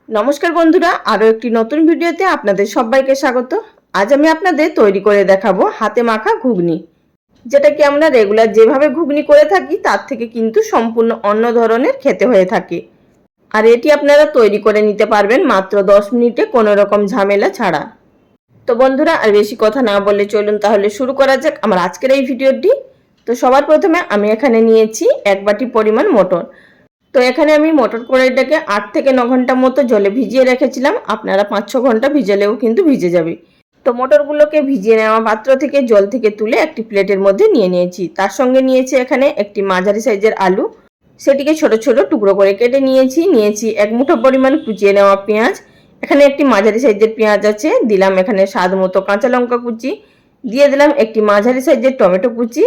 নমস্কার বন্ধুরা, আরো একটি নতুন ভিডিওতে আপনাদের সবাইকে স্বাগত। আজ আমি আপনাদের তৈরি করে দেখাবো হাতে মাখা ঘুগনি, যেটা কি আমরা রেগুলার যেভাবে ঘুগনি করে থাকি তার থেকে কিন্তু সম্পূর্ণ অন্য ধরনের খেতে হয়ে থাকে। আর এটি আপনারা তৈরি করে নিতে পারবেন মাত্র 10 মিনিটে, কোনো রকম ঝামেলা ছাড়া। তো বন্ধুরা, আর বেশি কথা না বলে চলুন তাহলে শুরু করা যাক আমার আজকের এই ভিডিওটি। তো সবার প্রথমে আমি এখানে নিয়েছি 1 বাটি পরিমাণ মটর। তো এখানে আমি মটর কড়াইটাকে 8 থেকে 9 ঘন্টা মতো জলে ভিজিয়ে রেখেছিলাম। আপনারা 5-6 ঘন্টা ভিজালেও কিন্তু ভিজে যাবে। তো মটরগুলোকে ভিজিয়ে নেওয়া পাত্র থেকে জল থেকে তুলে একটি প্লেটের মধ্যে নিয়ে নিয়েছি। তার সঙ্গে নিয়েছি এখানে একটি মাঝারি সাইজের আলু, সেটিকে ছোট ছোট টুকরো করে কেটে নিয়েছি 1 মুঠো পরিমাণ কুচিয়ে নেওয়া পেঁয়াজ। এখানে একটি মাঝারি সাইজের পেঁয়াজ আছে, দিলাম এখানে স্বাদ মতো কাঁচা লঙ্কা কুচি, দিয়ে দিলাম একটি মাঝারি সাইজের টমেটো কুচি,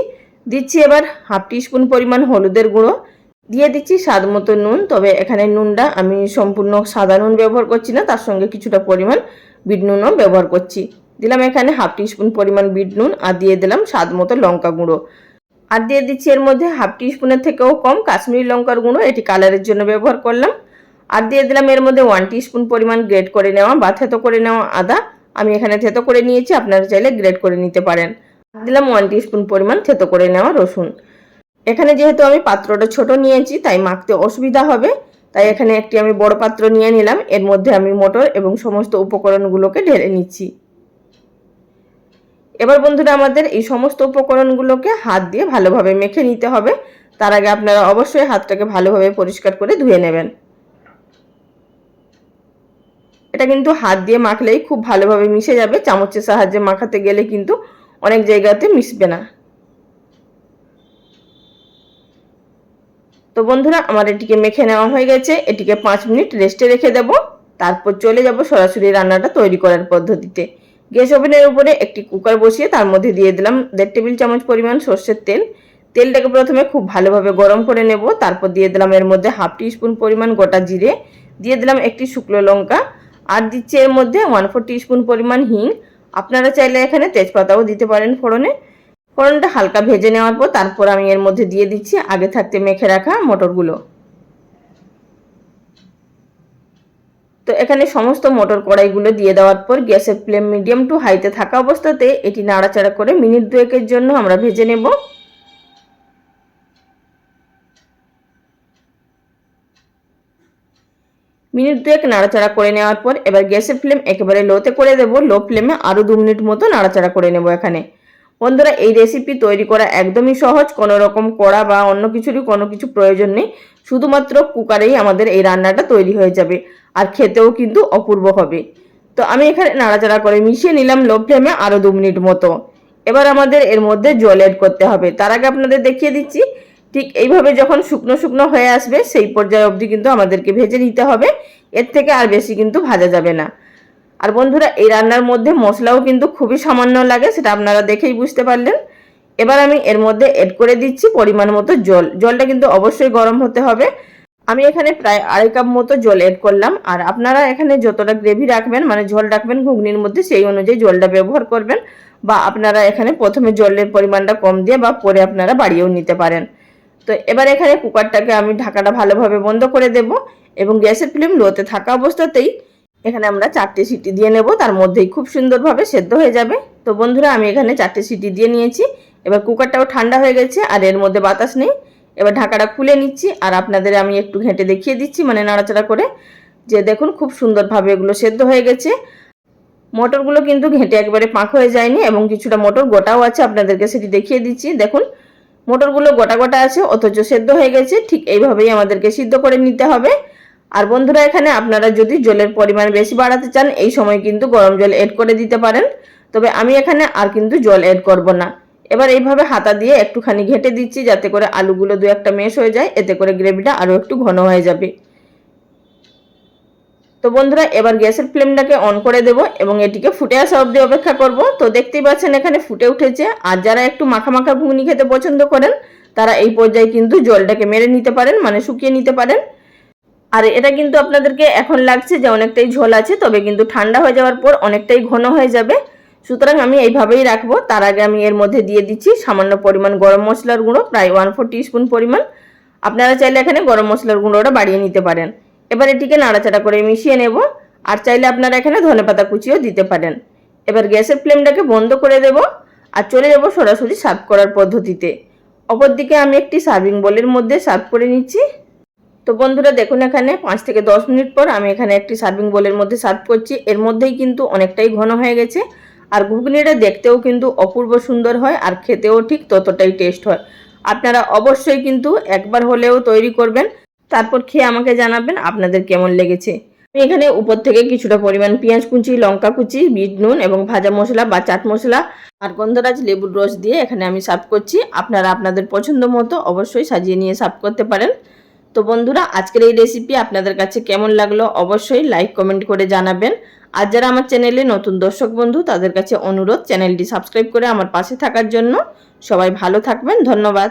দিচ্ছি এবার হাফ টিস্পুন পরিমাণ হলুদের গুঁড়ো, দিয়ে দিচ্ছি স্বাদ মতো নুন। তবে এখানে নুনটা আমি সম্পূর্ণ সাদা নুন ব্যবহার করছি না, তার সঙ্গে কিছুটা পরিমাণ বিট নুনও ব্যবহার করছি। দিলাম এখানে হাফ টিস্পুন পরিমাণ বিট নুন, আর দিয়ে দিলাম স্বাদ মতো লঙ্কা গুঁড়ো, আর দিয়ে দিচ্ছি এর মধ্যে হাফ টিস্পুনের থেকেও কম কাশ্মীরি লঙ্কার গুঁড়ো, এটি কালারের জন্য ব্যবহার করলাম। আর দিয়ে দিলাম এর মধ্যে 1 টিস্পুন পরিমাণ গ্রেট করে নেওয়া বা থেতো করে নেওয়া আদা। আমি এখানে থেতো করে নিয়েছি, আপনারা চাইলে গ্রেট করে নিতে পারেন। দিলাম 1 টিস্পুন পরিমাণ থেতো করে নেওয়া রসুন। এখানে যেহেতু আমি পাত্রটা ছোট নিয়েছি তাই মাখতে অসুবিধা হবে, তাই এখানে একটি আমি বড় পাত্র নিয়ে নিলাম। এর মধ্যে আমি মটর এবং সমস্ত উপকরণগুলোকে ঢেলে নিচ্ছি। এবার বন্ধুরা, আমাদের এই সমস্ত উপকরণগুলোকে হাত দিয়ে ভালোভাবে মেখে নিতে হবে। তার আগে আপনারা অবশ্যই হাতটাকে ভালোভাবে পরিষ্কার করে ধুয়ে নেবেন। এটা কিন্তু হাত দিয়ে মাখলেই খুব ভালোভাবে মিশে যাবে, চামচের সাহায্যে মাখাতে গেলে কিন্তু অনেক জায়গাতে মিশবে না। তো বন্ধুরা, আমার এটিকে মেখে নেওয়া হয়ে গেছে। এটিকে 5 মিনিট রেস্টে রেখে দেব, তারপর চলে যাব সরাসরি রান্নাটা তৈরি করার পদ্ধতিতে। গ্যাস ওভেনের উপরে একটি কুকার বসিয়ে তার মধ্যে দিয়ে দিলাম 1.5 টেবিল চামচ পরিমাণ সর্ষের তেল। তেলটাকে প্রথমে খুব ভালোভাবে গরম করে নেব। তারপর দিয়ে দিলাম এর মধ্যে হাফ টিস্পুন পরিমাণ গোটা জিরে, দিয়ে দিলাম একটি শুকনো লঙ্কা, আর দিচ্ছি এর মধ্যে 1/4 টিস্পুন পরিমাণ হিং। আপনারা চাইলে এখানে তেজপাতাও দিতে পারেন ফোড়নে। ফোড়নটা হালকা ভেজে নেওয়ার পর তারপর আমি এর মধ্যে দিয়ে দিচ্ছি আগে থাকতে মেখে রাখা মটরগুলো। তো এখানে সমস্ত মটর কড়াইগুলো দিয়ে দেওয়ার পর গ্যাসের ফ্লেম মিডিয়াম টু হাইতে থাকা অবস্থাতে এটি নাড়াচাড়া করে মিনিট 2-এর জন্য আমরা ভেজে নেব। মিনিট 2 নাড়াচাড়া করে নেওয়ার পর এবার গ্যাসের ফ্লেম একেবারে লোতে করে দেব। লো ফ্লেমে আরও 2 মিনিট মতো নাড়াচাড়া করে নেব। এখানে বন্ধুরা, এই রেসিপি তৈরি করা একদমই সহজ, কোনো রকম কড়া বা অন্য কিছুরই কোনো কিছু প্রয়োজন নেই। শুধুমাত্র কুকারেই আমাদের এই রান্নাটা তৈরি হয়ে যাবে, আর খেতেও কিন্তু অপূর্ব হবে। তো আমি এখানে নাড়াচাড়া করে মিশিয়ে নিলাম লো ফ্লেমে আরও 2 মিনিট মতো। এবার আমাদের এর মধ্যে জল অ্যাড করতে হবে। তার আগে আপনাদের দেখিয়ে দিচ্ছি, ঠিক এইভাবে যখন শুকনো শুকনো হয়ে আসবে সেই পর্যায়ে অবধি কিন্তু আমাদেরকে ভেজে নিতে হবে। এর থেকে আর বেশি কিন্তু ভাজা যাবে না। আর বন্ধুরা, এই রান্নার মধ্যে মশলাও কিন্তু খুবই সামান্য লাগে, সেটা আপনারা দেখেই বুঝতে পারলেন। এবার আমি এর মধ্যে এড করে দিচ্ছি পরিমাণ মতো জল। জলটা কিন্তু অবশ্যই গরম হতে হবে। আমি এখানে প্রায় 2.5 কাপ মতো জল এড করলাম। আর আপনারা এখানে যতটা গ্রেভি রাখবেন, মানে ঝোল রাখবেন ঘুগনির মধ্যে, সেই অনুযায়ী জলটা ব্যবহার করবেন। বা আপনারা এখানে প্রথমে জলের পরিমাণটা কম দিয়ে বা পরে আপনারা বাড়িয়েও নিতে পারেন। তো এবার এখানে কুকারটাকে আমি ঢাকাটা ভালোভাবে বন্ধ করে দেব এবং গ্যাসের ফ্লেম লোতে থাকা অবস্থাতেই এখানে আমরা 4টে সিটি দিয়ে নেব। তার মধ্যেই খুব সুন্দরভাবে সেদ্ধ হয়ে যাবে। তো বন্ধুরা, আমি এখানে 4টে সিটি দিয়ে নিয়েছি। এবার কুকারটাও ঠান্ডা হয়ে গেছে আর এর মধ্যে বাতাস নেই। এবার ঢাকাটা খুলে নিচ্ছি আর আপনাদের আমি একটু ঘেঁটে দেখিয়ে দিচ্ছি, মানে নাড়াচাড়া করে, যে দেখুন খুব সুন্দরভাবে এগুলো সেদ্ধ হয়ে গেছে। মটরগুলো কিন্তু ঘেঁটে একবারে পাক হয়ে যায়নি এবং কিছুটা মটর গোটাও আছে, আপনাদেরকে সেটি দেখিয়ে দিচ্ছি। দেখুন মটরগুলো গোটা গোটা আছে অথচ সেদ্ধ হয়ে গেছে। ঠিক এইভাবেই আমাদেরকে সিদ্ধ করে নিতে হবে। আর বন্ধুরা, এখানে আপনারা যদি জলের পরিমাণ বেশি বাড়াতে চান এই সময় কিন্তু গরম জল এড করে দিতে পারেন। তবে আমি এখানে আর কিন্তু জল এড করব না। এবার এইভাবে হাতা দিয়ে একটুখানি ঘেঁটে দিচ্ছি যাতে করে আলুগুলো 2-একটা মেশ হয়ে যায়, এতে করে গ্রেভিটা আরও একটু ঘন হয়ে যাবে। তো বন্ধুরা, এবার গ্যাসের ফ্লেমটাকে অন করে দেব এবং এটিকে ফুটে আসা অবধি অপেক্ষা করব। তো দেখতেই পাচ্ছেন এখানে ফুটে উঠেছে। আর যারা একটু মাখা মাখা ঘুগনি খেতে পছন্দ করেন তারা এই পর্যায়ে কিন্তু জলটাকে মেরে নিতে পারেন, মানে শুকিয়ে নিতে পারেন। আর এটা কিন্তু আপনাদেরকে এখন লাগছে যে অনেকটাই ঝোল আছে, তবে কিন্তু ঠান্ডা হয়ে যাওয়ার পর অনেকটাই ঘন হয়ে যাবে। সুতরাং আমি এইভাবেই রাখবো। তার আগে আমি এর মধ্যে দিয়ে দিচ্ছি সামান্য পরিমাণ গরম মশলার গুঁড়ো, প্রায় 1/4 টিস্পুন পরিমাণ। আপনারা চাইলে এখানে গরম মশলার গুঁড়োটা বাড়িয়ে নিতে পারেন। এবার এটিকে নাড়াচাড়া করে মিশিয়ে নেব। আর চাইলে আপনারা এখানে ধনেপাতা কুচিও দিতে পারেন। এবার গ্যাসের ফ্লেমটাকে বন্ধ করে দেব আর চলে যাব সরাসরি সার্ভ করার পদ্ধতিতে। অপরদিকে আমি একটি সার্ভিং বোলের মধ্যে সার্ভ করে নিচ্ছি। তো বন্ধুরা দেখুন, এখানে 5 থেকে 10 মিনিট পর আমি এখানে একটি সার্ভিং বোলের মধ্যে সার্ভ করছি। এর মধ্যেই কিন্তু অনেকটাই ঘন হয়ে গেছে, আর ঘুগনিটা দেখতেও কিন্তু অপূর্ব সুন্দর হয় আর খেতেও ঠিক ততটাই টেস্ট হয়। আপনারা অবশ্যই কিন্তু একবার হলেও তৈরি করবেন, তারপর খেয়ে আমাকে জানাবেন আপনাদের কেমন লেগেছে। আমি এখানে উপর থেকে কিছুটা পরিমাণ পেঁয়াজ কুচি, লঙ্কা কুচি, বিট নুন এবং ভাজা মশলা বা চাট মশলা আর গন্ধরাজ লেবুর রস দিয়ে এখানে আমি সার্ভ করছি। আপনারা আপনাদের পছন্দ মতো অবশ্যই সাজিয়ে নিয়ে সার্ভ করতে পারেন। তো বন্ধুরা, আজকের এই রেসিপি আপনাদের কাছে কেমন লাগলো অবশ্যই লাইক কমেন্ট করে জানাবেন। আর যারা আমার চ্যানেলে নতুন দর্শক বন্ধু, তাদের কাছে অনুরোধ চ্যানেলটি সাবস্ক্রাইব করে আমার পাশে থাকার জন্য। সবাই ভালো থাকবেন, ধন্যবাদ।